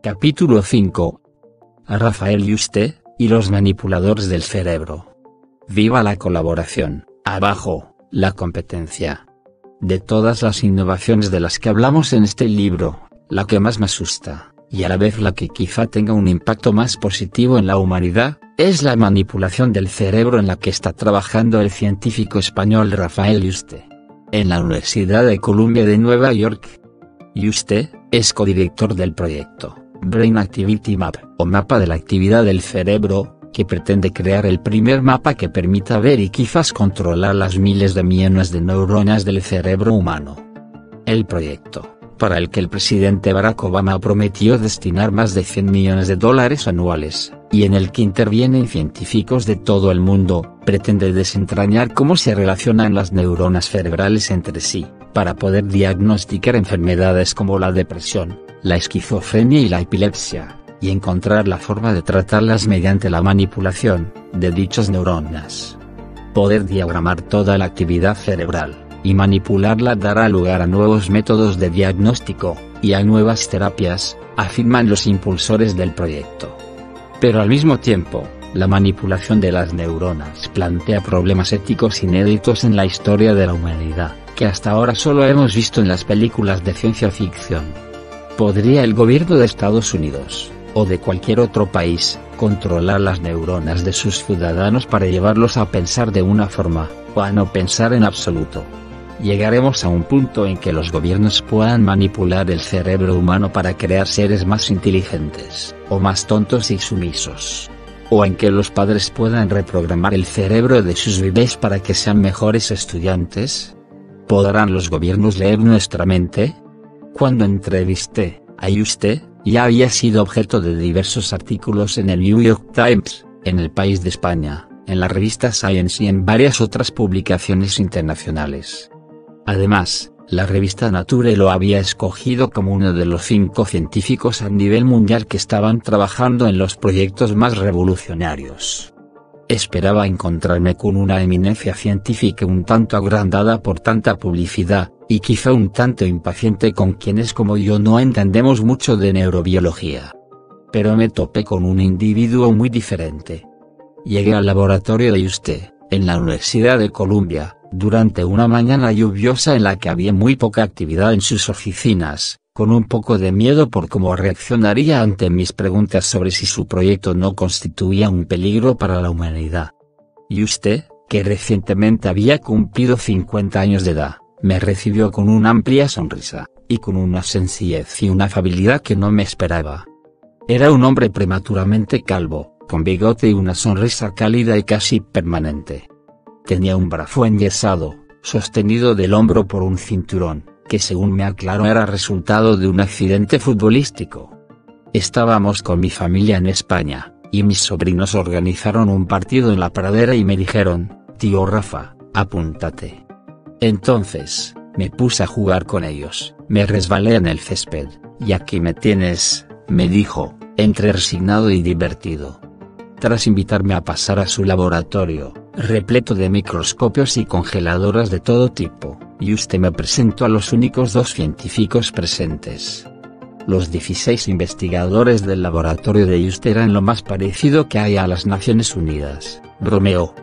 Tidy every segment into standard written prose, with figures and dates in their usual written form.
Capítulo 5. Rafael Yuste, y los manipuladores del cerebro. Viva la colaboración, abajo, la competencia. De todas las innovaciones de las que hablamos en este libro, la que más me asusta, y a la vez la que quizá tenga un impacto más positivo en la humanidad, es la manipulación del cerebro en la que está trabajando el científico español Rafael Yuste, en la Universidad de Columbia de Nueva York. Yuste es codirector del proyecto Brain Activity Map, o mapa de la actividad del cerebro, que pretende crear el primer mapa que permita ver y quizás controlar las miles de millones de neuronas del cerebro humano. El proyecto, para el que el presidente Barack Obama prometió destinar más de $100 millones anuales, y en el que intervienen científicos de todo el mundo, pretende desentrañar cómo se relacionan las neuronas cerebrales entre sí, para poder diagnosticar enfermedades como la depresión, la esquizofrenia y la epilepsia, y encontrar la forma de tratarlas mediante la manipulación de dichas neuronas. Poder diagramar toda la actividad cerebral, y manipularla dará lugar a nuevos métodos de diagnóstico, y a nuevas terapias, afirman los impulsores del proyecto. Pero al mismo tiempo, la manipulación de las neuronas plantea problemas éticos inéditos en la historia de la humanidad, que hasta ahora solo hemos visto en las películas de ciencia ficción. ¿Podría el gobierno de Estados Unidos, o de cualquier otro país, controlar las neuronas de sus ciudadanos para llevarlos a pensar de una forma, o a no pensar en absoluto? Llegaremos a un punto en que los gobiernos puedan manipular el cerebro humano para crear seres más inteligentes, o más tontos y sumisos. O en que los padres puedan reprogramar el cerebro de sus bebés para que sean mejores estudiantes. ¿Podrán los gobiernos leer nuestra mente? Cuando entrevisté a Yuste, ya había sido objeto de diversos artículos en el New York Times, en El País de España, en la revista Science y en varias otras publicaciones internacionales. Además, la revista Nature lo había escogido como uno de los 5 científicos a nivel mundial que estaban trabajando en los proyectos más revolucionarios. Esperaba encontrarme con una eminencia científica un tanto agrandada por tanta publicidad, y quizá un tanto impaciente con quienes como yo no entendemos mucho de neurobiología. Pero me topé con un individuo muy diferente. Llegué al laboratorio de Yuste, en la Universidad de Columbia, durante una mañana lluviosa en la que había muy poca actividad en sus oficinas, con un poco de miedo por cómo reaccionaría ante mis preguntas sobre si su proyecto no constituía un peligro para la humanidad. Yuste, que recientemente había cumplido 50 años de edad, me recibió con una amplia sonrisa, y con una sencillez y una afabilidad que no me esperaba. Era un hombre prematuramente calvo, con bigote y una sonrisa cálida y casi permanente. Tenía un brazo enyesado, sostenido del hombro por un cinturón, que según me aclaró era resultado de un accidente futbolístico. Estábamos con mi familia en España, y mis sobrinos organizaron un partido en la pradera y me dijeron: «Tío Rafa, apúntate». Entonces, me puse a jugar con ellos, me resbalé en el césped, y aquí me tienes, me dijo, entre resignado y divertido. Tras invitarme a pasar a su laboratorio, repleto de microscopios y congeladoras de todo tipo, Yuste me presentó a los únicos 2 científicos presentes. Los 16 investigadores del laboratorio de Yuste eran lo más parecido que hay a las Naciones Unidas, bromeó.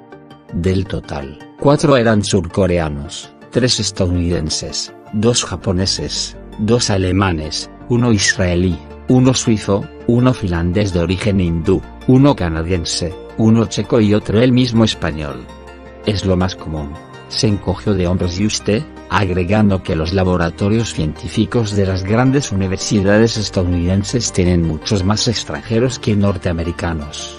Del total, 4 eran surcoreanos, 3 estadounidenses, 2 japoneses, 2 alemanes, 1 israelí, 1 suizo, 1 finlandés de origen hindú, 1 canadiense, 1 checo y otro él mismo español. Es lo más común. Se encogió de hombros Yuste, agregando que los laboratorios científicos de las grandes universidades estadounidenses tienen muchos más extranjeros que norteamericanos.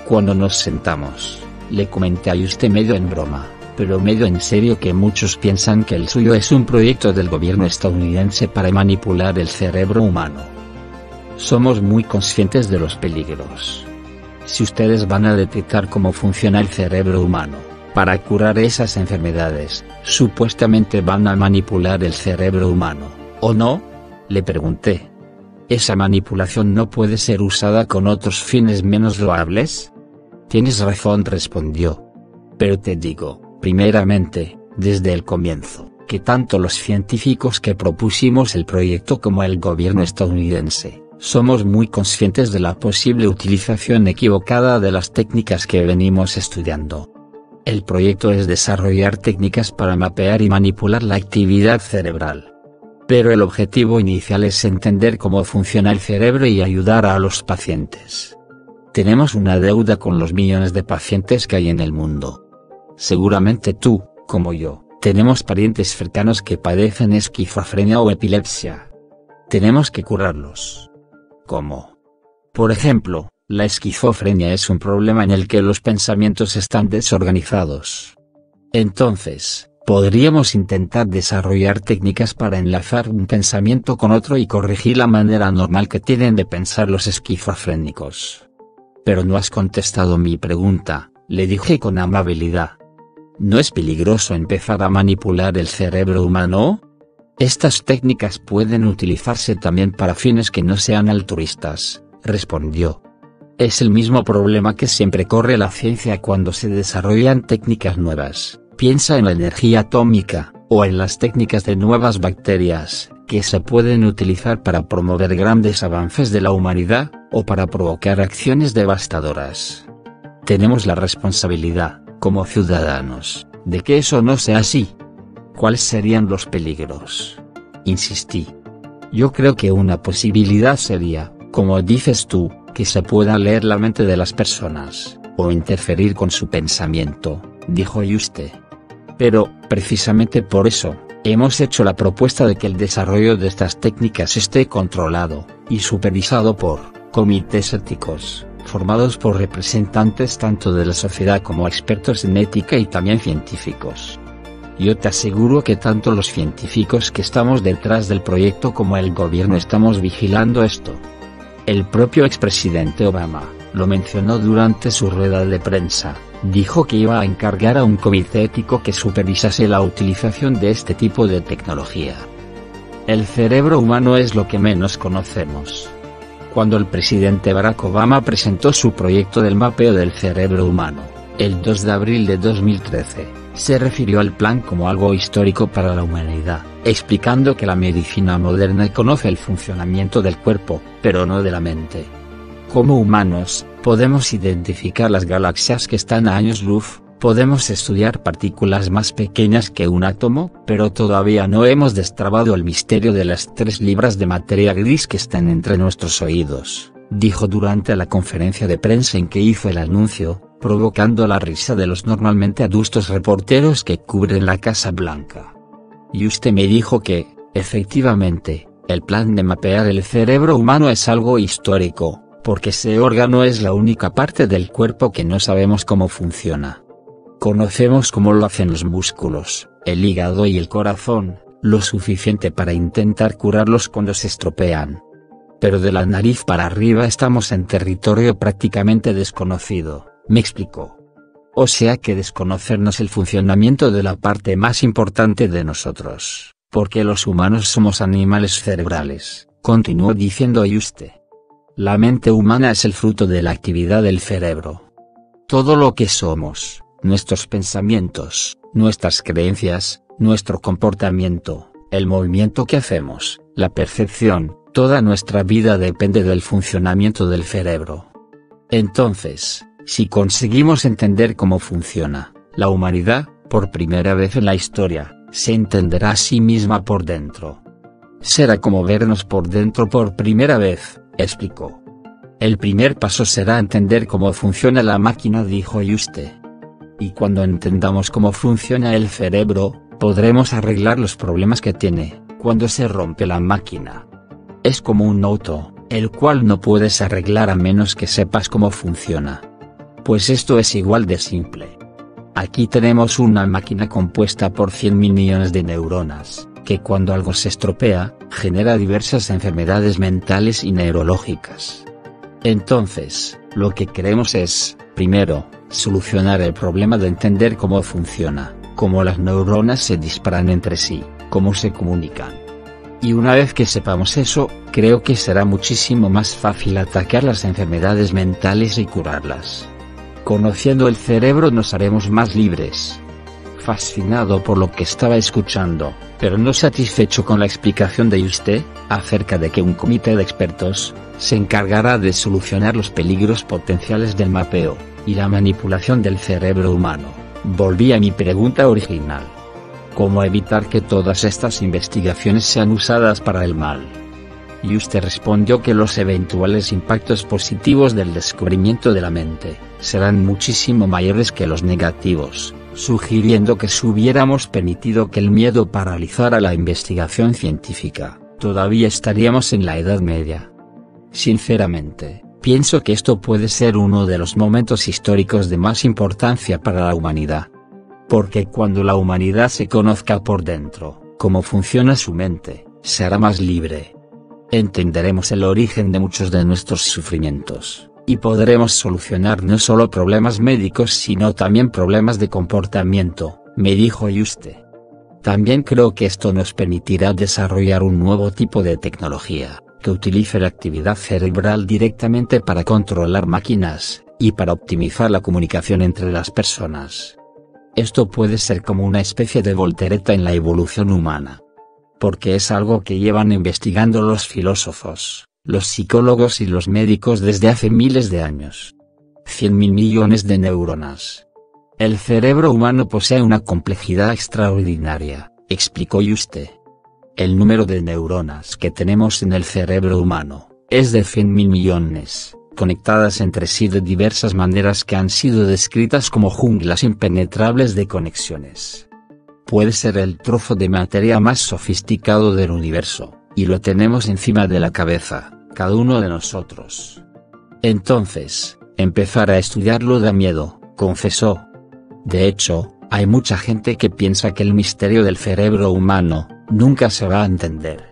Cuando nos sentamos, le comenté a Yuste medio en broma, pero medio en serio que muchos piensan que el suyo es un proyecto del gobierno estadounidense para manipular el cerebro humano. Somos muy conscientes de los peligros. Si ustedes van a detectar cómo funciona el cerebro humano, para curar esas enfermedades, supuestamente van a manipular el cerebro humano, ¿o no?, le pregunté. ¿Esa manipulación no puede ser usada con otros fines menos loables? Tienes razón, respondió. Pero te digo, primeramente, desde el comienzo, que tanto los científicos que propusimos el proyecto como el gobierno estadounidense, Somos muy conscientes de la posible utilización equivocada de las técnicas que venimos estudiando. El proyecto es desarrollar técnicas para mapear y manipular la actividad cerebral. Pero el objetivo inicial es entender cómo funciona el cerebro y ayudar a los pacientes. Tenemos una deuda con los millones de pacientes que hay en el mundo. Seguramente tú, como yo, tenemos parientes cercanos que padecen esquizofrenia o epilepsia. Tenemos que curarlos. ¿Cómo? Por ejemplo, la esquizofrenia es un problema en el que los pensamientos están desorganizados. Entonces, podríamos intentar desarrollar técnicas para enlazar un pensamiento con otro y corregir la manera normal que tienen de pensar los esquizofrénicos. Pero no has contestado mi pregunta, le dije con amabilidad. ¿No es peligroso empezar a manipular el cerebro humano? Estas técnicas pueden utilizarse también para fines que no sean altruistas, respondió. Es el mismo problema que siempre corre la ciencia cuando se desarrollan técnicas nuevas. Piensa en la energía atómica, o en las técnicas de nuevas bacterias, que se pueden utilizar para promover grandes avances de la humanidad, o para provocar acciones devastadoras. Tenemos la responsabilidad, como ciudadanos, de que eso no sea así. ¿Cuáles serían los peligros? Insistí. Yo creo que una posibilidad sería, como dices tú, que se pueda leer la mente de las personas, o interferir con su pensamiento, dijo Yuste. Pero, precisamente por eso, hemos hecho la propuesta de que el desarrollo de estas técnicas esté controlado, y supervisado por comités éticos, formados por representantes tanto de la sociedad como expertos en ética y también científicos. Yo te aseguro que tanto los científicos que estamos detrás del proyecto como el gobierno estamos vigilando esto. El propio expresidente Obama lo mencionó durante su rueda de prensa, dijo que iba a encargar a un comité ético que supervisase la utilización de este tipo de tecnología. El cerebro humano es lo que menos conocemos. Cuando el presidente Barack Obama presentó su proyecto del mapeo del cerebro humano, el 2 de abril de 2013, se refirió al plan como algo histórico para la humanidad, explicando que la medicina moderna conoce el funcionamiento del cuerpo, pero no de la mente. Como humanos, podemos identificar las galaxias que están a años luz, podemos estudiar partículas más pequeñas que un átomo, pero todavía no hemos destrabado el misterio de las 3 libras de materia gris que están entre nuestros oídos, dijo durante la conferencia de prensa en que hizo el anuncio, provocando la risa de los normalmente adustos reporteros que cubren la Casa Blanca. Y usted me dijo que, efectivamente, el plan de mapear el cerebro humano es algo histórico, porque ese órgano es la única parte del cuerpo que no sabemos cómo funciona. Conocemos cómo lo hacen los músculos, el hígado y el corazón, lo suficiente para intentar curarlos cuando se estropean. Pero de la nariz para arriba estamos en territorio prácticamente desconocido, me explicó. O sea que desconocernos el funcionamiento de la parte más importante de nosotros, porque los humanos somos animales cerebrales, continuó diciendo Yuste. La mente humana es el fruto de la actividad del cerebro. Todo lo que somos, nuestros pensamientos, nuestras creencias, nuestro comportamiento, el movimiento que hacemos, la percepción, toda nuestra vida depende del funcionamiento del cerebro. Entonces, si conseguimos entender cómo funciona, la humanidad, por primera vez en la historia, se entenderá a sí misma por dentro. Será como vernos por dentro por primera vez, explicó. El primer paso será entender cómo funciona la máquina, dijo Yuste. Y cuando entendamos cómo funciona el cerebro, podremos arreglar los problemas que tiene, cuando se rompe la máquina. Es como un auto, el cual no puedes arreglar a menos que sepas cómo funciona. Pues esto es igual de simple. Aquí tenemos una máquina compuesta por 100.000 millones de neuronas, que cuando algo se estropea, genera diversas enfermedades mentales y neurológicas. Entonces, lo que queremos es, primero, solucionar el problema de entender cómo funciona, cómo las neuronas se disparan entre sí, cómo se comunican. Y una vez que sepamos eso, creo que será muchísimo más fácil atacar las enfermedades mentales y curarlas. Conociendo el cerebro nos haremos más libres. fascinado por lo que estaba escuchando, pero no satisfecho con la explicación de Yuste, acerca de que un comité de expertos se encargará de solucionar los peligros potenciales del mapeo y la manipulación del cerebro humano. Volví a mi pregunta original: ¿cómo evitar que todas estas investigaciones sean usadas para el mal? Yuste respondió que los eventuales impactos positivos del descubrimiento de la mente serán muchísimo mayores que los negativos, sugiriendo que si hubiéramos permitido que el miedo paralizara la investigación científica, todavía estaríamos en la Edad Media. Sinceramente, pienso que esto puede ser uno de los momentos históricos de más importancia para la humanidad. Porque cuando la humanidad se conozca por dentro, cómo funciona su mente, será más libre. Entenderemos el origen de muchos de nuestros sufrimientos, y podremos solucionar no solo problemas médicos sino también problemas de comportamiento, me dijo Yuste. También creo que esto nos permitirá desarrollar un nuevo tipo de tecnología, que utilice la actividad cerebral directamente para controlar máquinas, y para optimizar la comunicación entre las personas. Esto puede ser como una especie de voltereta en la evolución humana. Porque es algo que llevan investigando los filósofos, los psicólogos y los médicos desde hace miles de años. 100.000 millones de neuronas. El cerebro humano posee una complejidad extraordinaria, explicó Yuste. El número de neuronas que tenemos en el cerebro humano es de 100.000 millones, conectadas entre sí de diversas maneras que han sido descritas como junglas impenetrables de conexiones. Puede ser el trozo de materia más sofisticado del universo, y lo tenemos encima de la cabeza, cada uno de nosotros. Entonces, empezar a estudiarlo da miedo, confesó. De hecho, hay mucha gente que piensa que el misterio del cerebro humano nunca se va a entender.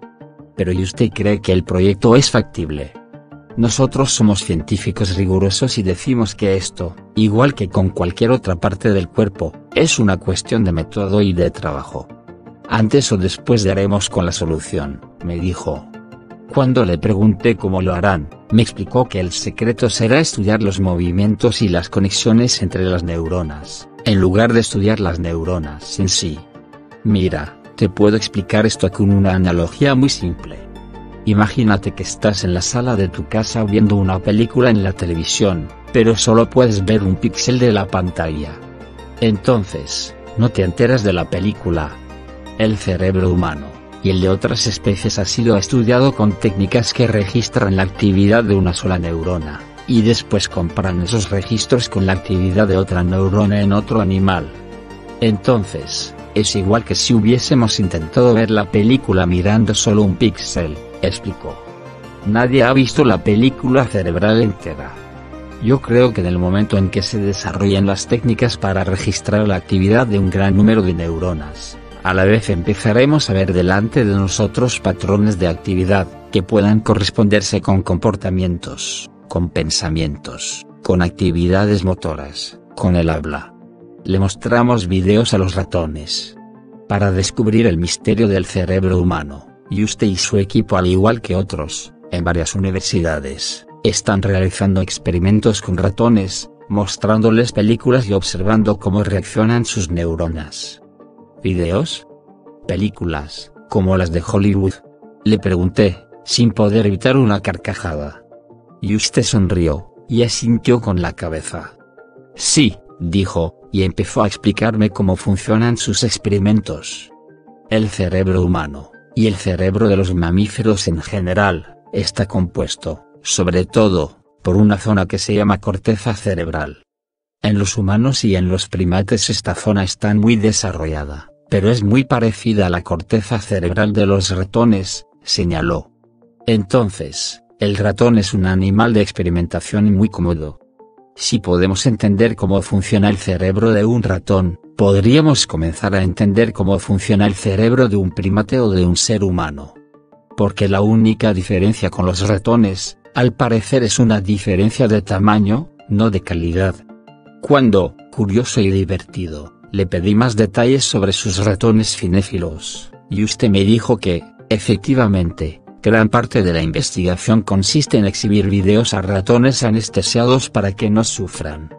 Pero ¿y usted cree que el proyecto es factible? Nosotros somos científicos rigurosos y decimos que esto, igual que con cualquier otra parte del cuerpo, es una cuestión de método y de trabajo. Antes o después daremos con la solución, me dijo. Cuando le pregunté cómo lo harán, me explicó que el secreto será estudiar los movimientos y las conexiones entre las neuronas, en lugar de estudiar las neuronas en sí. Mira, te puedo explicar esto con una analogía muy simple. Imagínate que estás en la sala de tu casa viendo una película en la televisión, pero solo puedes ver un píxel de la pantalla. Entonces, no te enteras de la película. El cerebro humano, y el de otras especies ha sido estudiado con técnicas que registran la actividad de una sola neurona, y después comparan esos registros con la actividad de otra neurona en otro animal. Entonces, es igual que si hubiésemos intentado ver la película mirando solo un píxel, explicó. Nadie ha visto la película cerebral entera. Yo creo que en el momento en que se desarrollen las técnicas para registrar la actividad de un gran número de neuronas, a la vez empezaremos a ver delante de nosotros patrones de actividad, que puedan corresponderse con comportamientos, con pensamientos, con actividades motoras, con el habla. Le mostramos videos a los ratones. Para descubrir el misterio del cerebro humano, Yuste y su equipo, al igual que otros, en varias universidades, están realizando experimentos con ratones, mostrándoles películas y observando cómo reaccionan sus neuronas. ¿Videos? ¿Películas, como las de Hollywood? Le pregunté, sin poder evitar una carcajada. Yuste sonrió, y asintió con la cabeza. Sí, dijo, y empezó a explicarme cómo funcionan sus experimentos. El cerebro humano, y el cerebro de los mamíferos en general, está compuesto, sobre todo, por una zona que se llama corteza cerebral. En los humanos y en los primates esta zona está muy desarrollada, pero es muy parecida a la corteza cerebral de los ratones, señaló. Entonces, el ratón es un animal de experimentación muy cómodo. Si podemos entender cómo funciona el cerebro de un ratón, podríamos comenzar a entender cómo funciona el cerebro de un primate o de un ser humano. Porque la única diferencia con los ratones, al parecer, es una diferencia de tamaño, no de calidad. Cuando, curioso y divertido, le pedí más detalles sobre sus ratones cinéfilos, y usted me dijo que, efectivamente, gran parte de la investigación consiste en exhibir videos a ratones anestesiados para que no sufran.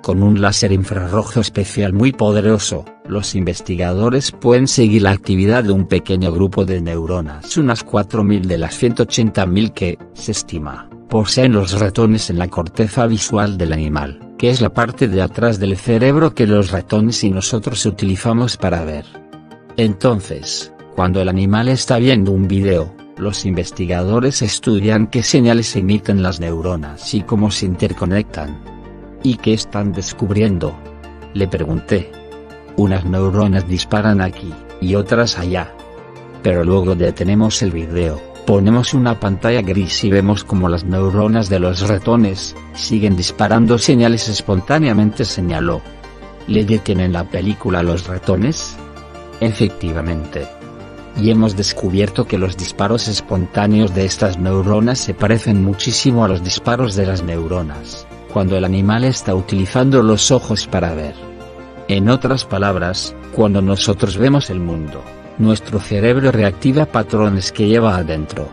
Con un láser infrarrojo especial muy poderoso, los investigadores pueden seguir la actividad de un pequeño grupo de neuronas, unas 4.000 de las 180.000 que, se estima, poseen los ratones en la corteza visual del animal, que es la parte de atrás del cerebro que los ratones y nosotros utilizamos para ver. Entonces, cuando el animal está viendo un video, los investigadores estudian qué señales emiten las neuronas y cómo se interconectan. ¿Y qué están descubriendo?, le pregunté. Unas neuronas disparan aquí, y otras allá. Pero luego detenemos el video, ponemos una pantalla gris y vemos como las neuronas de los ratones siguen disparando señales espontáneamente, señaló. ¿Le detienen la película a los ratones? Efectivamente. Y hemos descubierto que los disparos espontáneos de estas neuronas se parecen muchísimo a los disparos de las neuronas, cuando el animal está utilizando los ojos para ver. En otras palabras, cuando nosotros vemos el mundo, nuestro cerebro reactiva patrones que lleva adentro.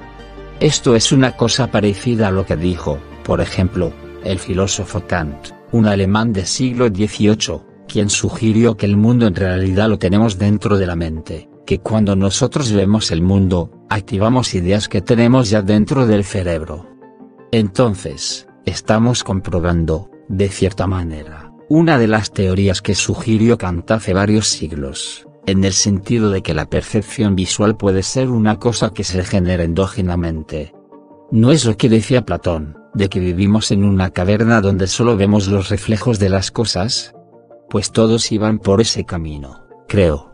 Esto es una cosa parecida a lo que dijo, por ejemplo, el filósofo Kant, un alemán del siglo XVIII, quien sugirió que el mundo en realidad lo tenemos dentro de la mente, que cuando nosotros vemos el mundo, activamos ideas que tenemos ya dentro del cerebro. Entonces, estamos comprobando, de cierta manera, una de las teorías que sugirió Kant hace varios siglos, en el sentido de que la percepción visual puede ser una cosa que se genera endógenamente. ¿No es lo que decía Platón, de que vivimos en una caverna donde solo vemos los reflejos de las cosas? Pues todos iban por ese camino, creo.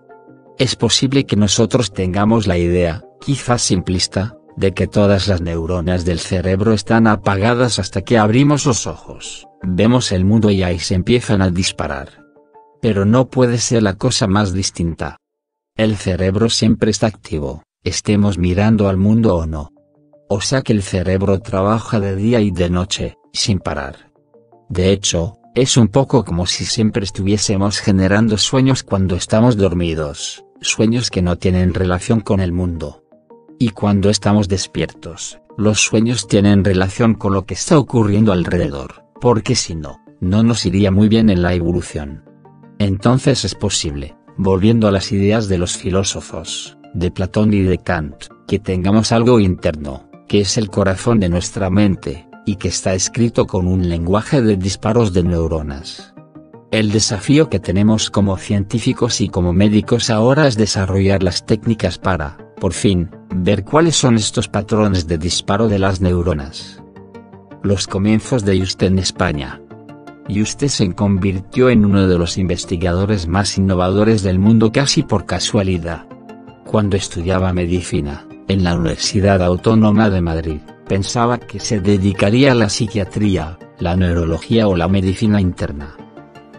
Es posible que nosotros tengamos la idea, quizás simplista, de que todas las neuronas del cerebro están apagadas hasta que abrimos los ojos, vemos el mundo y ahí se empiezan a disparar. Pero no puede ser la cosa más distinta. El cerebro siempre está activo, estemos mirando al mundo o no. O sea que el cerebro trabaja de día y de noche, sin parar. De hecho, es un poco como si siempre estuviésemos generando sueños cuando estamos dormidos, sueños que no tienen relación con el mundo. Y cuando estamos despiertos, los sueños tienen relación con lo que está ocurriendo alrededor, porque si no, no nos iría muy bien en la evolución. Entonces es posible, volviendo a las ideas de los filósofos, de Platón y de Kant, que tengamos algo interno, que es el corazón de nuestra mente, y que está escrito con un lenguaje de disparos de neuronas. El desafío que tenemos como científicos y como médicos ahora es desarrollar las técnicas para, por fin, ver cuáles son estos patrones de disparo de las neuronas. Los comienzos de Juste en España. Juste se convirtió en uno de los investigadores más innovadores del mundo casi por casualidad. Cuando estudiaba medicina, en la Universidad Autónoma de Madrid, pensaba que se dedicaría a la psiquiatría, la neurología o la medicina interna.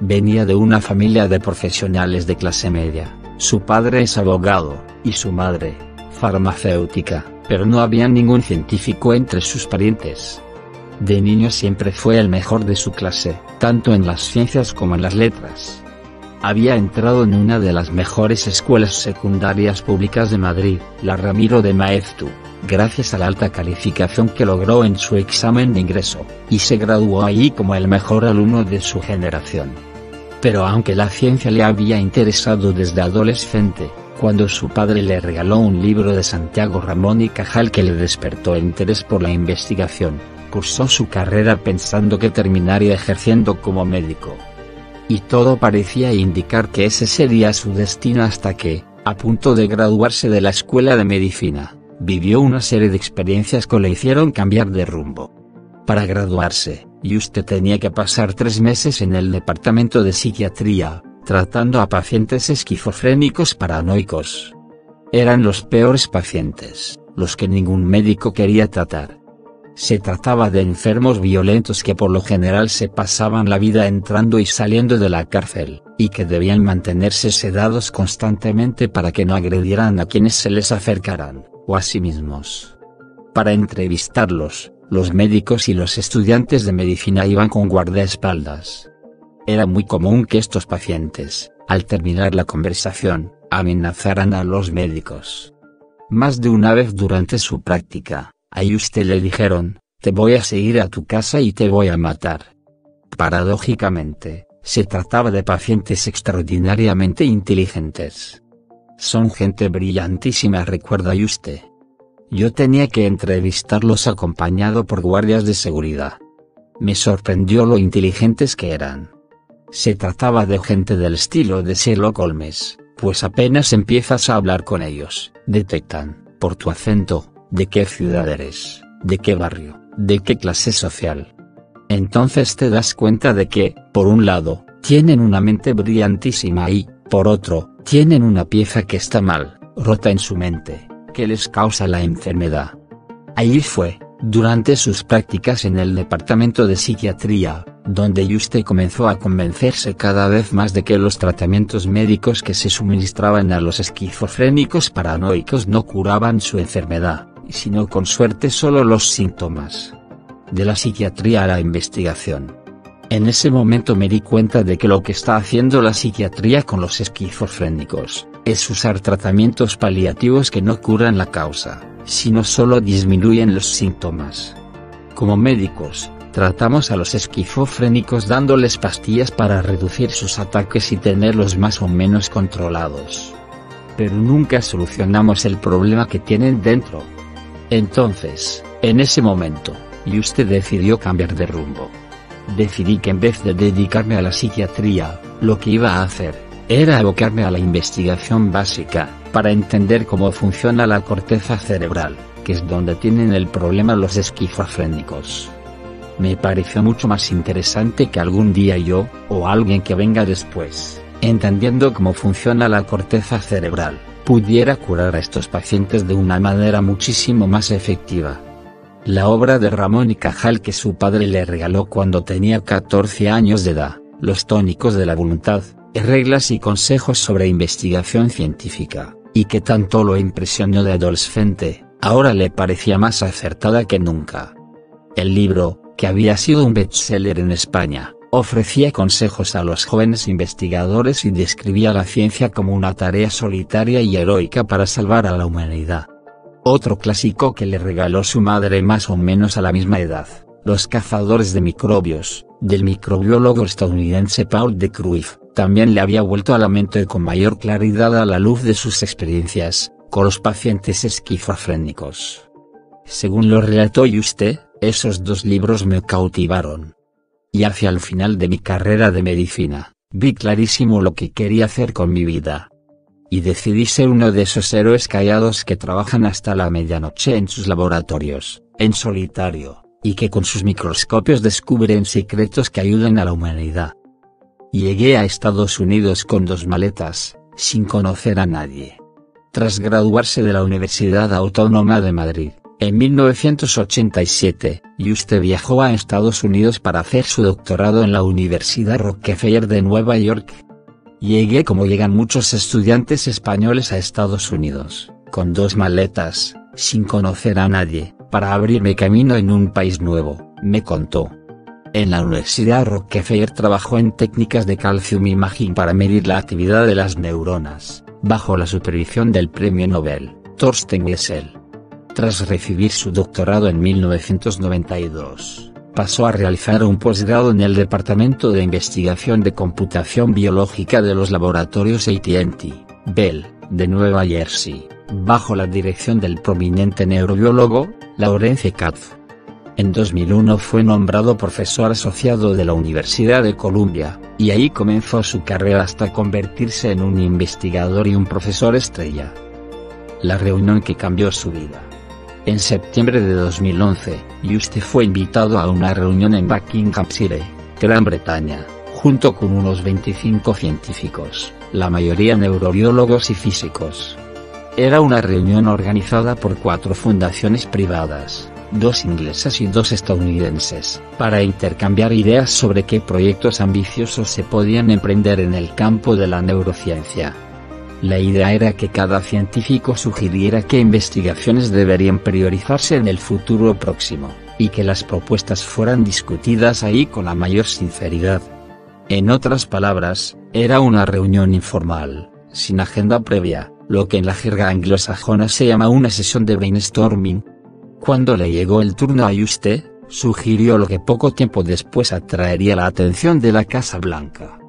Venía de una familia de profesionales de clase media, su padre es abogado, y su madre, farmacéutica, pero no había ningún científico entre sus parientes. De niño siempre fue el mejor de su clase, tanto en las ciencias como en las letras. Había entrado en una de las mejores escuelas secundarias públicas de Madrid, la Ramiro de Maeztu, gracias a la alta calificación que logró en su examen de ingreso, y se graduó allí como el mejor alumno de su generación. Pero aunque la ciencia le había interesado desde adolescente, cuando su padre le regaló un libro de Santiago Ramón y Cajal que le despertó el interés por la investigación, cursó su carrera pensando que terminaría ejerciendo como médico. Y todo parecía indicar que ese sería su destino hasta que, a punto de graduarse de la escuela de medicina, vivió una serie de experiencias que le hicieron cambiar de rumbo. Para graduarse, Juste tenía que pasar 3 meses en el departamento de psiquiatría, tratando a pacientes esquizofrénicos paranoicos. Eran los peores pacientes, los que ningún médico quería tratar. Se trataba de enfermos violentos que por lo general se pasaban la vida entrando y saliendo de la cárcel, y que debían mantenerse sedados constantemente para que no agredieran a quienes se les acercaran, o a sí mismos. Para entrevistarlos, los médicos y los estudiantes de medicina iban con guardaespaldas. Era muy común que estos pacientes, al terminar la conversación, amenazaran a los médicos. Más de una vez durante su práctica, a Juste le dijeron: «Te voy a seguir a tu casa y te voy a matar». Paradójicamente, Se trataba de pacientes extraordinariamente inteligentes. Son gente brillantísima, recuerda usted. Yo tenía que entrevistarlos acompañado por guardias de seguridad. Me sorprendió lo inteligentes que eran. Se trataba de gente del estilo de Sherlock Holmes, pues apenas empiezas a hablar con ellos, detectan, por tu acento, de qué ciudad eres, de qué barrio, de qué clase social. Entonces te das cuenta de que, por un lado, tienen una mente brillantísima y, por otro, tienen una pieza que está mal, rota en su mente, que les causa la enfermedad. Allí fue, durante sus prácticas en el departamento de psiquiatría, donde Yuste comenzó a convencerse cada vez más de que los tratamientos médicos que se suministraban a los esquizofrénicos paranoicos no curaban su enfermedad, sino con suerte solo los síntomas. De la psiquiatría a la investigación. En ese momento me di cuenta de que lo que está haciendo la psiquiatría con los esquizofrénicos, es usar tratamientos paliativos que no curan la causa, sino solo disminuyen los síntomas. Como médicos, tratamos a los esquizofrénicos dándoles pastillas para reducir sus ataques y tenerlos más o menos controlados. Pero nunca solucionamos el problema que tienen dentro. Entonces, en ese momento, Yuste decidió cambiar de rumbo. Decidí que en vez de dedicarme a la psiquiatría, lo que iba a hacer, era abocarme a la investigación básica, para entender cómo funciona la corteza cerebral, que es donde tienen el problema los esquizofrénicos. Me pareció mucho más interesante que algún día yo, o alguien que venga después, entendiendo cómo funciona la corteza cerebral, pudiera curar a estos pacientes de una manera muchísimo más efectiva. La obra de Ramón y Cajal que su padre le regaló cuando tenía 14 años de edad, Los tónicos de la voluntad, reglas y consejos sobre investigación científica, y que tanto lo impresionó de adolescente, ahora le parecía más acertada que nunca. El libro, que había sido un bestseller en España, ofrecía consejos a los jóvenes investigadores y describía la ciencia como una tarea solitaria y heroica para salvar a la humanidad. Otro clásico que le regaló su madre más o menos a la misma edad, Los cazadores de microbios, del microbiólogo estadounidense Paul de Kruif, también le había vuelto a la mente con mayor claridad a la luz de sus experiencias, con los pacientes esquizofrénicos. Según lo relató Yuste, esos dos libros me cautivaron. Y hacia el final de mi carrera de medicina, vi clarísimo lo que quería hacer con mi vida. Y decidí ser uno de esos héroes callados que trabajan hasta la medianoche en sus laboratorios, en solitario, y que con sus microscopios descubren secretos que ayudan a la humanidad. Llegué a Estados Unidos con 2 maletas, sin conocer a nadie. Tras graduarse de la Universidad Autónoma de Madrid, en 1987, Yuste viajó a Estados Unidos para hacer su doctorado en la Universidad Rockefeller de Nueva York. Llegué como llegan muchos estudiantes españoles a Estados Unidos, con 2 maletas, sin conocer a nadie, para abrirme camino en un país nuevo, me contó. En la Universidad Rockefeller trabajó en técnicas de calcium imaging para medir la actividad de las neuronas, bajo la supervisión del premio Nobel, Thorsten Wiesel. Tras recibir su doctorado en 1992, pasó a realizar un posgrado en el Departamento de Investigación de Computación Biológica de los laboratorios AT&T, Bell, de Nueva Jersey, bajo la dirección del prominente neurobiólogo, Lawrence Katz. En 2001 fue nombrado profesor asociado de la Universidad de Columbia, y ahí comenzó su carrera hasta convertirse en un investigador y un profesor estrella. La reunión que cambió su vida. En septiembre de 2011, Yuste fue invitado a una reunión en Buckinghamshire, Gran Bretaña, junto con unos 25 científicos, la mayoría neurobiólogos y físicos. Era una reunión organizada por 4 fundaciones privadas, 2 inglesas y 2 estadounidenses, para intercambiar ideas sobre qué proyectos ambiciosos se podían emprender en el campo de la neurociencia. La idea era que cada científico sugiriera qué investigaciones deberían priorizarse en el futuro próximo, y que las propuestas fueran discutidas ahí con la mayor sinceridad. En otras palabras, era una reunión informal, sin agenda previa, lo que en la jerga anglosajona se llama una sesión de brainstorming. Cuando le llegó el turno a Yuste, sugirió lo que poco tiempo después atraería la atención de la Casa Blanca.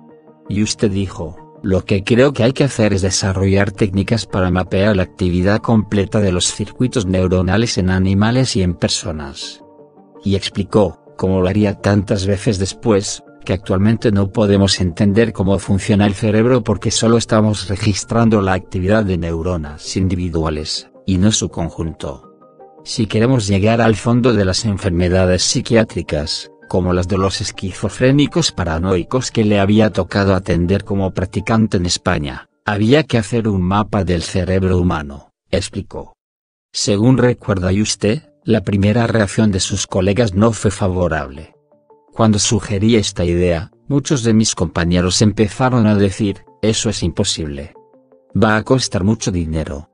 Yuste dijo: lo que creo que hay que hacer es desarrollar técnicas para mapear la actividad completa de los circuitos neuronales en animales y en personas. Y explicó, como lo haría tantas veces después, que actualmente no podemos entender cómo funciona el cerebro porque solo estamos registrando la actividad de neuronas individuales, y no su conjunto. Si queremos llegar al fondo de las enfermedades psiquiátricas, como las de los esquizofrénicos paranoicos que le había tocado atender como practicante en España, había que hacer un mapa del cerebro humano, explicó. Según recuerda Yuste, la primera reacción de sus colegas no fue favorable. Cuando sugerí esta idea, muchos de mis compañeros empezaron a decir: eso es imposible. Va a costar mucho dinero.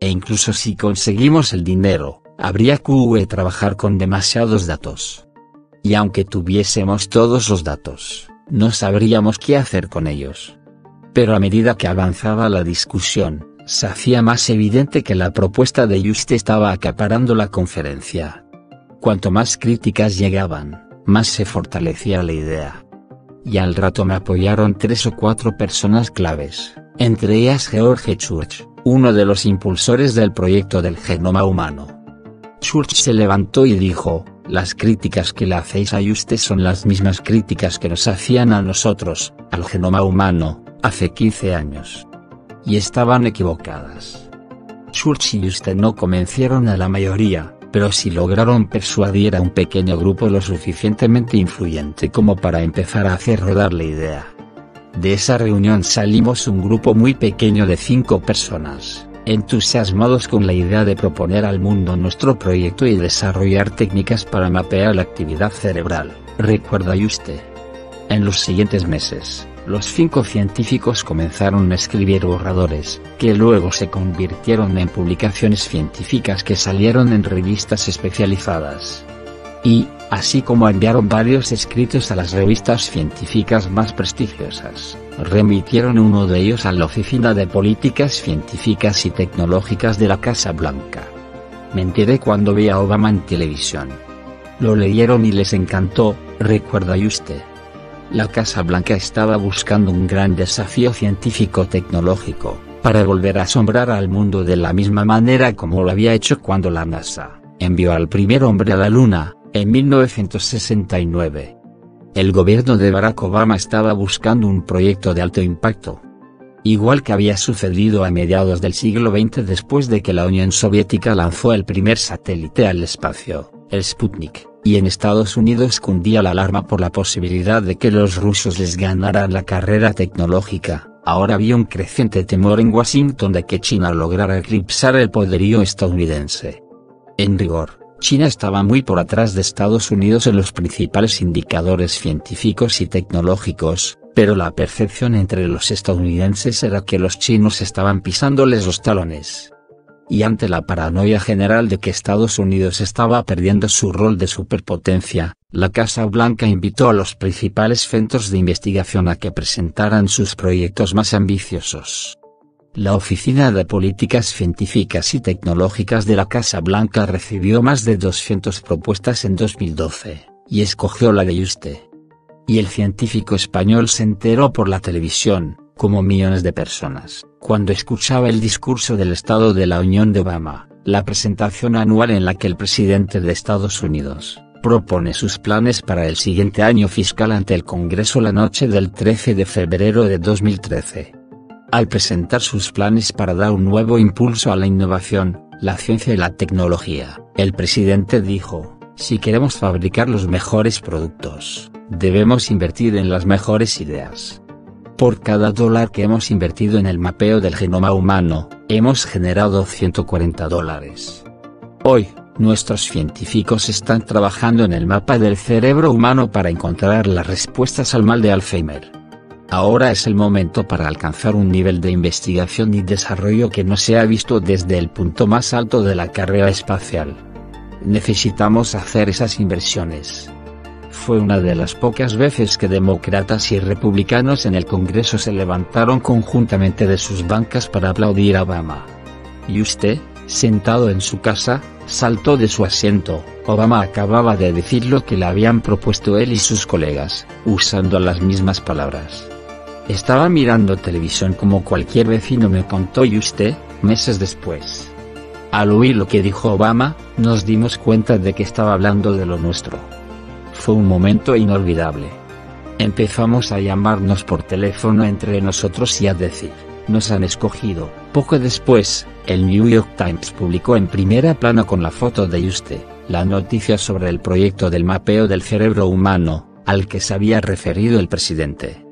E incluso si conseguimos el dinero, habría que trabajar con demasiados datos. Y aunque tuviésemos todos los datos, no sabríamos qué hacer con ellos. Pero a medida que avanzaba la discusión, se hacía más evidente que la propuesta de Yuste estaba acaparando la conferencia. Cuanto más críticas llegaban, más se fortalecía la idea. Y al rato me apoyaron 3 o 4 personas claves, entre ellas George Church, uno de los impulsores del proyecto del genoma humano. Church se levantó y dijo: las críticas que le hacéis a Yuste son las mismas críticas que nos hacían a nosotros, al genoma humano, hace 15 años. Y estaban equivocadas. Church y Yuste no convencieron a la mayoría, pero sí lograron persuadir a un pequeño grupo lo suficientemente influyente como para empezar a hacer rodar la idea. De esa reunión salimos un grupo muy pequeño de 5 personas, entusiasmados con la idea de proponer al mundo nuestro proyecto y desarrollar técnicas para mapear la actividad cerebral, recuerda Yuste. En los siguientes meses, los 5 científicos comenzaron a escribir borradores, que luego se convirtieron en publicaciones científicas que salieron en revistas especializadas. Y, así como enviaron varios escritos a las revistas científicas más prestigiosas, remitieron uno de ellos a la Oficina de Políticas Científicas y Tecnológicas de la Casa Blanca. Me enteré cuando vi a Obama en televisión. Lo leyeron y les encantó, recuerda Yuste. La Casa Blanca estaba buscando un gran desafío científico-tecnológico, para volver a asombrar al mundo de la misma manera como lo había hecho cuando la NASA envió al primer hombre a la Luna, en 1969. El gobierno de Barack Obama estaba buscando un proyecto de alto impacto. Igual que había sucedido a mediados del siglo XX después de que la Unión Soviética lanzó el primer satélite al espacio, el Sputnik, y en Estados Unidos cundía la alarma por la posibilidad de que los rusos les ganaran la carrera tecnológica, ahora había un creciente temor en Washington de que China lograra eclipsar el poderío estadounidense. En rigor, China estaba muy por atrás de Estados Unidos en los principales indicadores científicos y tecnológicos, pero la percepción entre los estadounidenses era que los chinos estaban pisándoles los talones. Y ante la paranoia general de que Estados Unidos estaba perdiendo su rol de superpotencia, la Casa Blanca invitó a los principales centros de investigación a que presentaran sus proyectos más ambiciosos. La Oficina de Políticas Científicas y Tecnológicas de la Casa Blanca recibió más de 200 propuestas en 2012, y escogió la de Yuste. Y el científico español se enteró por la televisión, como millones de personas, cuando escuchaba el discurso del Estado de la Unión de Obama, la presentación anual en la que el presidente de Estados Unidos propone sus planes para el siguiente año fiscal ante el Congreso la noche del 13 de febrero de 2013. Al presentar sus planes para dar un nuevo impulso a la innovación, la ciencia y la tecnología, el presidente dijo: si queremos fabricar los mejores productos, debemos invertir en las mejores ideas. Por cada $1 que hemos invertido en el mapeo del genoma humano, hemos generado $140. Hoy, nuestros científicos están trabajando en el mapa del cerebro humano para encontrar las respuestas al mal de Alzheimer. Ahora es el momento para alcanzar un nivel de investigación y desarrollo que no se ha visto desde el punto más alto de la carrera espacial. Necesitamos hacer esas inversiones. Fue una de las pocas veces que demócratas y republicanos en el Congreso se levantaron conjuntamente de sus bancas para aplaudir a Obama. Yuste, Sentado en su casa, saltó de su asiento. Obama acababa de decir lo que le habían propuesto él y sus colegas, usando las mismas palabras. Estaba mirando televisión como cualquier vecino, me contó Yuste, meses después. Al oír lo que dijo Obama, nos dimos cuenta de que estaba hablando de lo nuestro. Fue un momento inolvidable. Empezamos a llamarnos por teléfono entre nosotros y a decir, nos han escogido. Poco después, el New York Times publicó en primera plana con la foto de Yuste, la noticia sobre el proyecto del mapeo del cerebro humano, al que se había referido el presidente.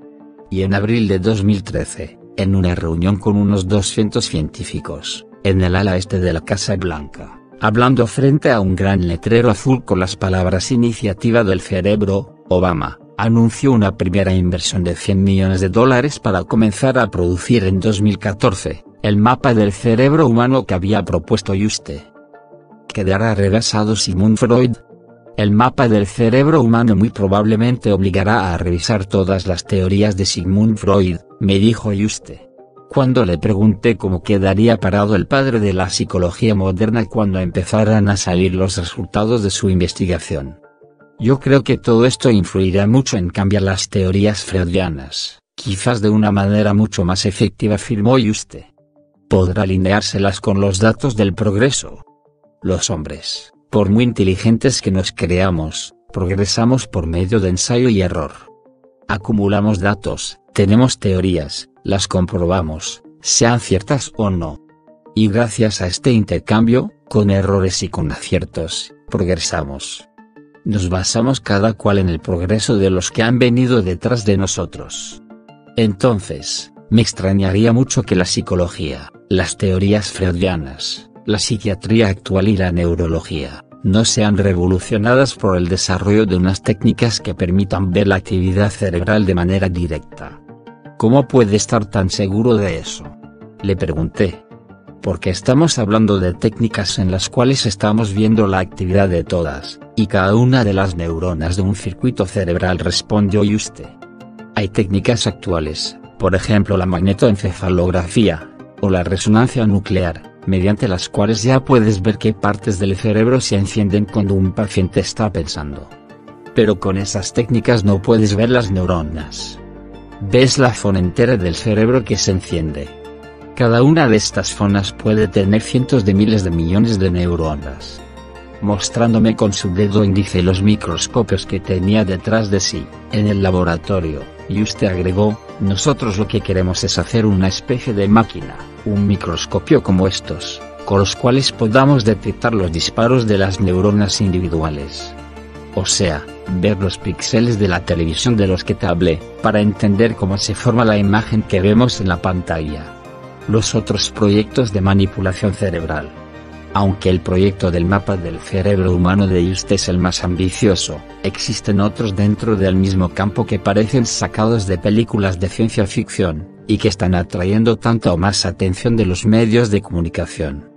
Y en abril de 2013, en una reunión con unos 200 científicos, en el ala este de la Casa Blanca, hablando frente a un gran letrero azul con las palabras Iniciativa del Cerebro, Obama anunció una primera inversión de $100 millones para comenzar a producir en 2014, el mapa del cerebro humano que había propuesto Yuste. ¿Quedará rebasado Sigmund Freud? El mapa del cerebro humano muy probablemente obligará a revisar todas las teorías de Sigmund Freud, me dijo Yuste. Cuando le pregunté cómo quedaría parado el padre de la psicología moderna cuando empezaran a salir los resultados de su investigación. Yo creo que todo esto influirá mucho en cambiar las teorías freudianas, quizás de una manera mucho más efectiva, afirmó Yuste. Podrá alineárselas con los datos del progreso. Los hombres, por muy inteligentes que nos creamos, progresamos por medio de ensayo y error. Acumulamos datos, tenemos teorías, las comprobamos, sean ciertas o no. Y gracias a este intercambio, con errores y con aciertos, progresamos. Nos basamos cada cual en el progreso de los que han venido detrás de nosotros. Entonces, me extrañaría mucho que la psicología, las teorías freudianas, la psiquiatría actual y la neurología, no sean revolucionadas por el desarrollo de unas técnicas que permitan ver la actividad cerebral de manera directa. ¿Cómo puede estar tan seguro de eso?, le pregunté. Porque estamos hablando de técnicas en las cuales estamos viendo la actividad de todas y cada una de las neuronas de un circuito cerebral, respondió Yuste. Hay técnicas actuales, por ejemplo la magnetoencefalografía, o la resonancia nuclear, mediante las cuales ya puedes ver qué partes del cerebro se encienden cuando un paciente está pensando. Pero con esas técnicas no puedes ver las neuronas. Ves la zona entera del cerebro que se enciende. Cada una de estas zonas puede tener cientos de miles de millones de neuronas. Mostrándome con su dedo índice los microscopios que tenía detrás de sí, en el laboratorio, Yuste agregó, nosotros lo que queremos es hacer una especie de máquina, un microscopio como estos, con los cuales podamos detectar los disparos de las neuronas individuales. O sea, ver los píxeles de la televisión de los que te hablé, para entender cómo se forma la imagen que vemos en la pantalla. Los otros proyectos de manipulación cerebral. Aunque el proyecto del mapa del cerebro humano de Yuste es el más ambicioso, existen otros dentro del mismo campo que parecen sacados de películas de ciencia ficción, y que están atrayendo tanta o más atención de los medios de comunicación.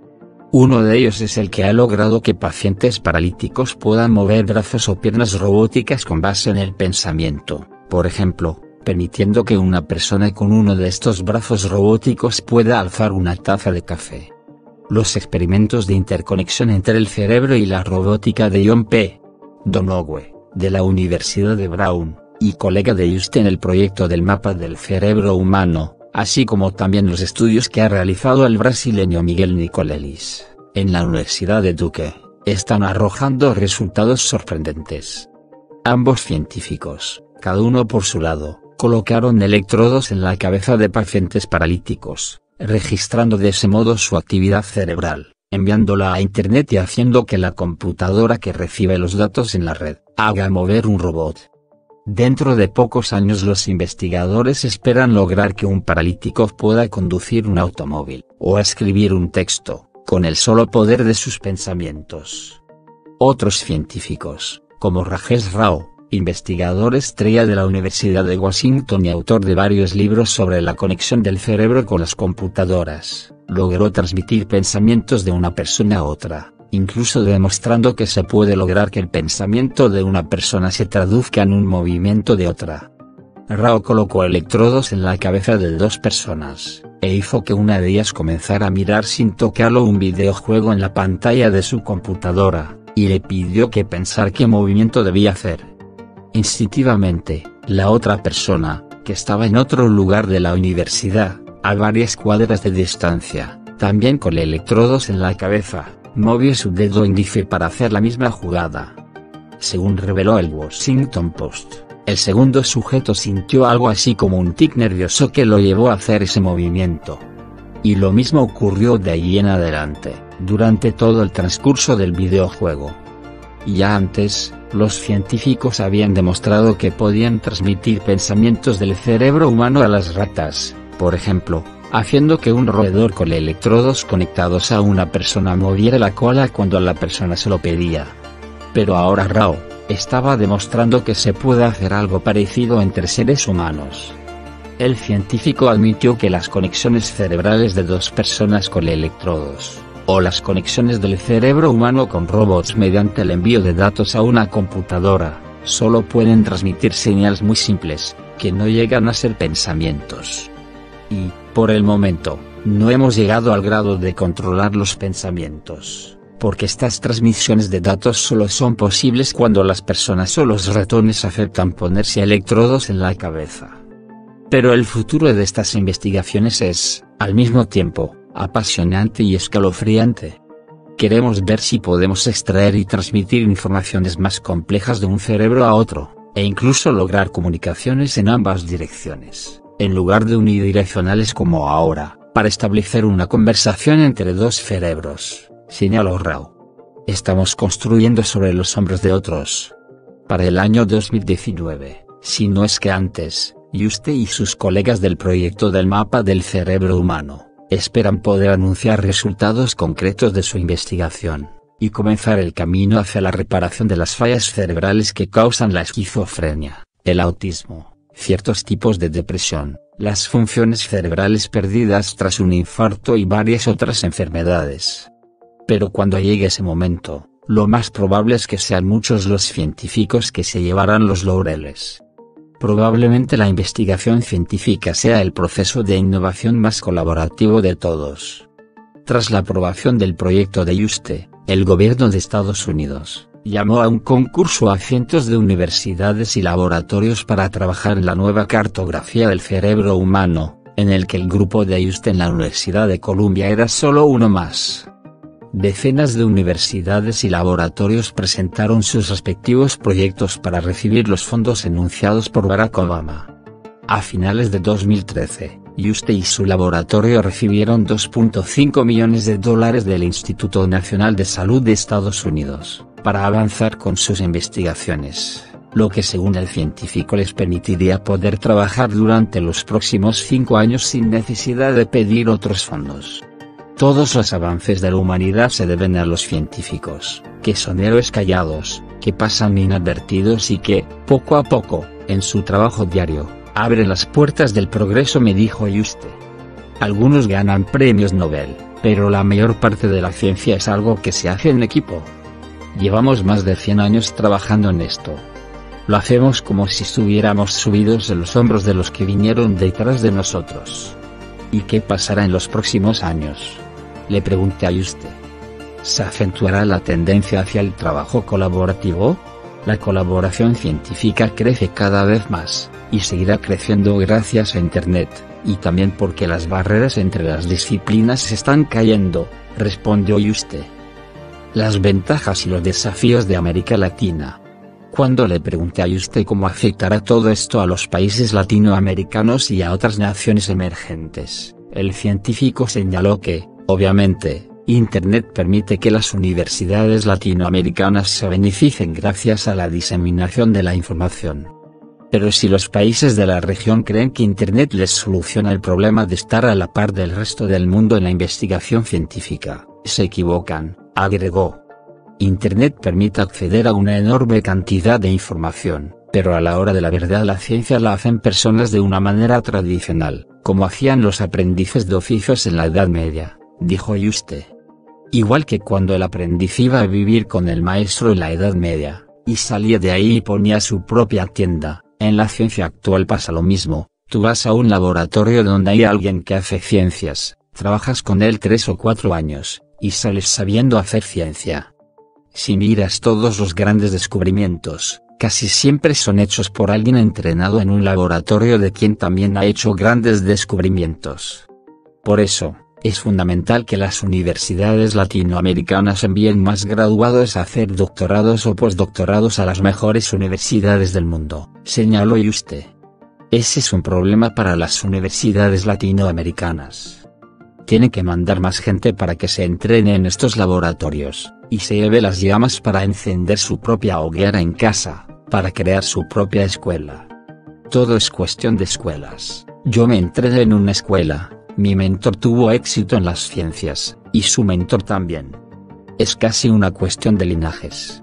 Uno de ellos es el que ha logrado que pacientes paralíticos puedan mover brazos o piernas robóticas con base en el pensamiento, por ejemplo, permitiendo que una persona con uno de estos brazos robóticos pueda alzar una taza de café. Los experimentos de interconexión entre el cerebro y la robótica de John P. Donoghue, de la Universidad de Brown, y colega de Yuste en el proyecto del mapa del cerebro humano, así como también los estudios que ha realizado el brasileño Miguel Nicolelis, en la Universidad de Duke, están arrojando resultados sorprendentes. Ambos científicos, cada uno por su lado, colocaron electrodos en la cabeza de pacientes paralíticos, registrando de ese modo su actividad cerebral, enviándola a Internet y haciendo que la computadora que recibe los datos en la red, haga mover un robot. Dentro de pocos años los investigadores esperan lograr que un paralítico pueda conducir un automóvil, o escribir un texto, con el solo poder de sus pensamientos. Otros científicos, como Rajesh Rao, investigador estrella de la Universidad de Washington y autor de varios libros sobre la conexión del cerebro con las computadoras, logró transmitir pensamientos de una persona a otra, incluso demostrando que se puede lograr que el pensamiento de una persona se traduzca en un movimiento de otra. Rao colocó electrodos en la cabeza de dos personas, e hizo que una de ellas comenzara a mirar sin tocarlo un videojuego en la pantalla de su computadora, y le pidió que pensara qué movimiento debía hacer. Instintivamente, la otra persona, que estaba en otro lugar de la universidad, a varias cuadras de distancia, también con electrodos en la cabeza, movió su dedo índice para hacer la misma jugada. Según reveló el Washington Post, el segundo sujeto sintió algo así como un tic nervioso que lo llevó a hacer ese movimiento. Y lo mismo ocurrió de ahí en adelante, durante todo el transcurso del videojuego. Ya antes, los científicos habían demostrado que podían transmitir pensamientos del cerebro humano a las ratas, por ejemplo, haciendo que un roedor con electrodos conectados a una persona moviera la cola cuando la persona se lo pedía. Pero ahora Rao estaba demostrando que se puede hacer algo parecido entre seres humanos. El científico admitió que las conexiones cerebrales de dos personas con electrodos, o las conexiones del cerebro humano con robots mediante el envío de datos a una computadora, solo pueden transmitir señales muy simples, que no llegan a ser pensamientos. Y, por el momento, no hemos llegado al grado de controlar los pensamientos, porque estas transmisiones de datos solo son posibles cuando las personas o los ratones aceptan ponerse electrodos en la cabeza. Pero el futuro de estas investigaciones es, al mismo tiempo, apasionante y escalofriante. Queremos ver si podemos extraer y transmitir informaciones más complejas de un cerebro a otro, e incluso lograr comunicaciones en ambas direcciones, en lugar de unidireccionales como ahora, para establecer una conversación entre dos cerebros, señaló Rao. Estamos construyendo sobre los hombros de otros. Para el año 2019, si no es que antes, Yuste y sus colegas del proyecto del mapa del cerebro humano, esperan poder anunciar resultados concretos de su investigación, y comenzar el camino hacia la reparación de las fallas cerebrales que causan la esquizofrenia, el autismo, ciertos tipos de depresión, las funciones cerebrales perdidas tras un infarto y varias otras enfermedades. Pero cuando llegue ese momento, lo más probable es que sean muchos los científicos que se llevarán los laureles. Probablemente la investigación científica sea el proceso de innovación más colaborativo de todos. Tras la aprobación del proyecto de Yuste, el gobierno de Estados Unidos llamó a un concurso a cientos de universidades y laboratorios para trabajar en la nueva cartografía del cerebro humano, en el que el grupo de Yuste en la Universidad de Columbia era solo uno más. Decenas de universidades y laboratorios presentaron sus respectivos proyectos para recibir los fondos enunciados por Barack Obama. A finales de 2013, Yuste y su laboratorio recibieron $2.5 millones del Instituto Nacional de Salud de Estados Unidos, para avanzar con sus investigaciones, lo que según el científico les permitiría poder trabajar durante los próximos 5 años sin necesidad de pedir otros fondos. Todos los avances de la humanidad se deben a los científicos, que son héroes callados, que pasan inadvertidos y que, poco a poco, en su trabajo diario, abren las puertas del progreso, me dijo Yuste. Algunos ganan premios Nobel, pero la mayor parte de la ciencia es algo que se hace en equipo. Llevamos más de 100 años trabajando en esto. Lo hacemos como si estuviéramos subidos en los hombros de los que vinieron detrás de nosotros. ¿Y qué pasará en los próximos años?, le pregunté a Yuste. ¿Se acentuará la tendencia hacia el trabajo colaborativo? La colaboración científica crece cada vez más, y seguirá creciendo gracias a Internet, y también porque las barreras entre las disciplinas están cayendo, respondió Yuste. Las ventajas y los desafíos de América Latina. Cuando le pregunté a Yuste cómo afectará todo esto a los países latinoamericanos y a otras naciones emergentes, el científico señaló que, obviamente, Internet permite que las universidades latinoamericanas se beneficien gracias a la diseminación de la información. Pero si los países de la región creen que Internet les soluciona el problema de estar a la par del resto del mundo en la investigación científica, se equivocan, agregó. Internet permite acceder a una enorme cantidad de información, pero a la hora de la verdad la ciencia la hacen personas de una manera tradicional, como hacían los aprendices de oficios en la Edad Media, dijo Yuste. Igual que cuando el aprendiz iba a vivir con el maestro en la Edad Media, y salía de ahí y ponía su propia tienda, en la ciencia actual pasa lo mismo, Tú vas a un laboratorio donde hay alguien que hace ciencias, trabajas con él 3 o 4 años, y sales sabiendo hacer ciencia. Si miras todos los grandes descubrimientos, casi siempre son hechos por alguien entrenado en un laboratorio de quien también ha hecho grandes descubrimientos. Por eso, es fundamental que las universidades latinoamericanas envíen más graduados a hacer doctorados o postdoctorados a las mejores universidades del mundo, señaló Yuste. Ese es un problema para las universidades latinoamericanas. Tiene que mandar más gente para que se entrene en estos laboratorios, y se lleve las llamas para encender su propia hoguera en casa, para crear su propia escuela. Todo es cuestión de escuelas. Yo me entrené en una escuela, mi mentor tuvo éxito en las ciencias, y su mentor también. Es casi una cuestión de linajes.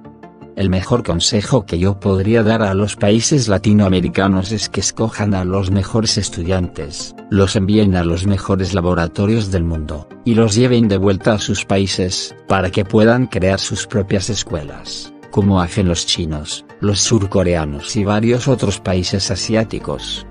El mejor consejo que yo podría dar a los países latinoamericanos es que escojan a los mejores estudiantes, los envíen a los mejores laboratorios del mundo, y los lleven de vuelta a sus países, para que puedan crear sus propias escuelas, como hacen los chinos, los surcoreanos y varios otros países asiáticos.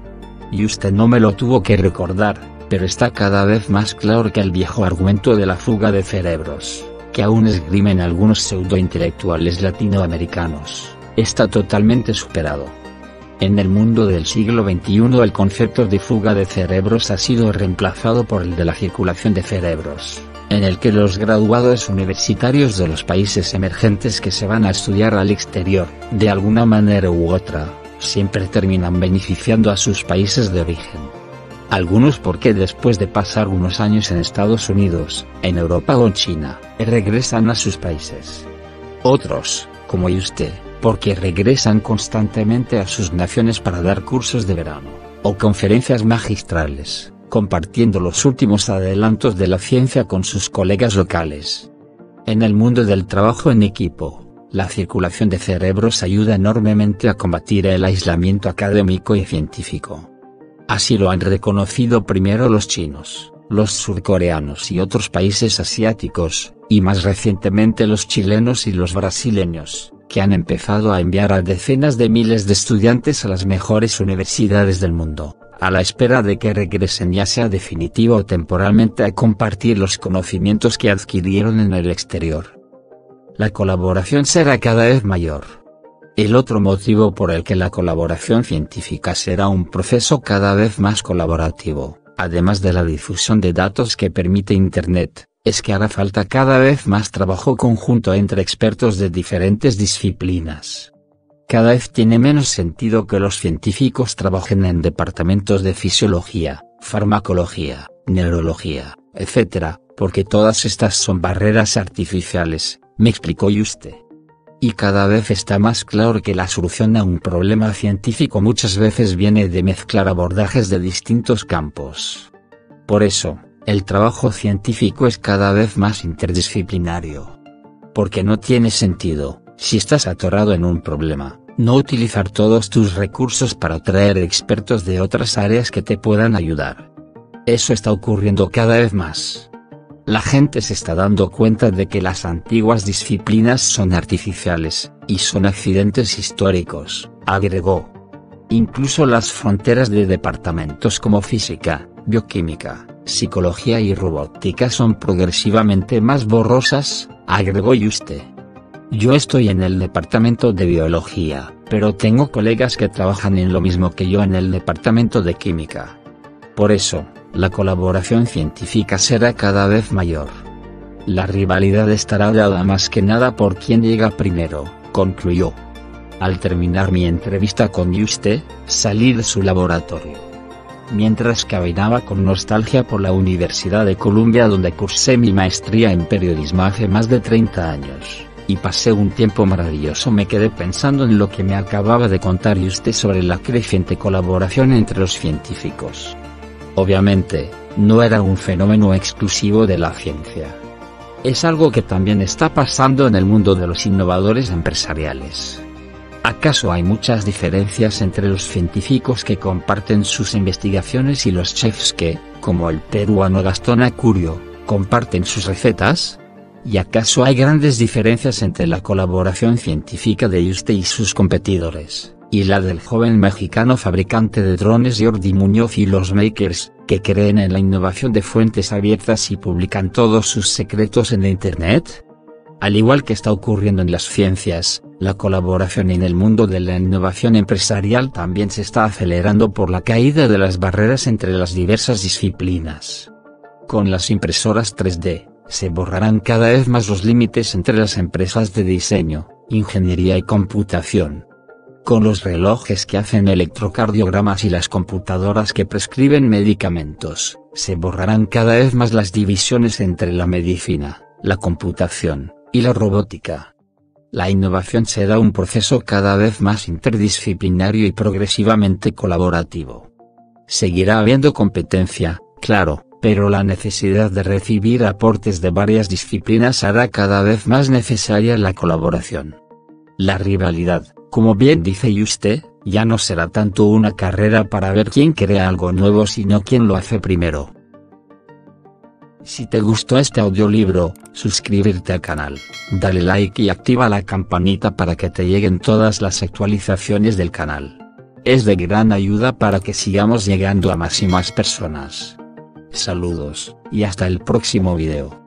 Y usted no me lo tuvo que recordar, pero está cada vez más claro que el viejo argumento de la fuga de cerebros, que aún esgrimen algunos pseudointelectuales latinoamericanos, está totalmente superado. En el mundo del siglo XXI el concepto de fuga de cerebros ha sido reemplazado por el de la circulación de cerebros, en el que los graduados universitarios de los países emergentes que se van a estudiar al exterior, de alguna manera u otra, siempre terminan beneficiando a sus países de origen. Algunos porque después de pasar unos años en Estados Unidos, en Europa o en China, regresan a sus países. Otros, como usted, porque regresan constantemente a sus naciones para dar cursos de verano, o conferencias magistrales, compartiendo los últimos adelantos de la ciencia con sus colegas locales. En el mundo del trabajo en equipo, la circulación de cerebros ayuda enormemente a combatir el aislamiento académico y científico. Así lo han reconocido primero los chinos, los surcoreanos y otros países asiáticos, y más recientemente los chilenos y los brasileños, que han empezado a enviar a decenas de miles de estudiantes a las mejores universidades del mundo, a la espera de que regresen ya sea definitivo o temporalmente a compartir los conocimientos que adquirieron en el exterior. La colaboración será cada vez mayor. El otro motivo por el que la colaboración científica será un proceso cada vez más colaborativo, además de la difusión de datos que permite Internet, es que hará falta cada vez más trabajo conjunto entre expertos de diferentes disciplinas. Cada vez tiene menos sentido que los científicos trabajen en departamentos de fisiología, farmacología, neurología, etc., porque todas estas son barreras artificiales, me explicó usted. Y cada vez está más claro que la solución a un problema científico muchas veces viene de mezclar abordajes de distintos campos. Por eso, el trabajo científico es cada vez más interdisciplinario. Porque no tiene sentido, si estás atorado en un problema, no utilizar todos tus recursos para traer expertos de otras áreas que te puedan ayudar. Eso está ocurriendo cada vez más. La gente se está dando cuenta de que las antiguas disciplinas son artificiales, y son accidentes históricos, agregó. Incluso las fronteras de departamentos como física, bioquímica, psicología y robótica son progresivamente más borrosas, agregó usted. Yo estoy en el departamento de biología, pero tengo colegas que trabajan en lo mismo que yo en el departamento de química. Por eso, la colaboración científica será cada vez mayor. La rivalidad estará dada más que nada por quién llega primero, concluyó. Al terminar mi entrevista con usted, salí de su laboratorio. Mientras caminaba con nostalgia por la Universidad de Columbia donde cursé mi maestría en periodismo hace más de 30 años, y pasé un tiempo maravilloso, me quedé pensando en lo que me acababa de contar usted sobre la creciente colaboración entre los científicos. Obviamente, no era un fenómeno exclusivo de la ciencia. Es algo que también está pasando en el mundo de los innovadores empresariales. ¿Acaso hay muchas diferencias entre los científicos que comparten sus investigaciones y los chefs que, como el peruano Gastón Acurio, comparten sus recetas? ¿Y acaso hay grandes diferencias entre la colaboración científica de usted y sus competidores? y la del joven mexicano fabricante de drones Jordi Muñoz y los makers, que creen en la innovación de fuentes abiertas y publican todos sus secretos en Internet? Al igual que está ocurriendo en las ciencias, la colaboración en el mundo de la innovación empresarial también se está acelerando por la caída de las barreras entre las diversas disciplinas. Con las impresoras 3D, se borrarán cada vez más los límites entre las empresas de diseño, ingeniería y computación. Con los relojes que hacen electrocardiogramas y las computadoras que prescriben medicamentos, se borrarán cada vez más las divisiones entre la medicina, la computación, y la robótica. La innovación será un proceso cada vez más interdisciplinario y progresivamente colaborativo. Seguirá habiendo competencia, claro, pero la necesidad de recibir aportes de varias disciplinas hará cada vez más necesaria la colaboración. La rivalidad, como bien dice Yuste, ya no será tanto una carrera para ver quién crea algo nuevo sino quién lo hace primero. Si te gustó este audiolibro, suscríbete al canal, dale like y activa la campanita para que te lleguen todas las actualizaciones del canal. Es de gran ayuda para que sigamos llegando a más y más personas. Saludos, y hasta el próximo video.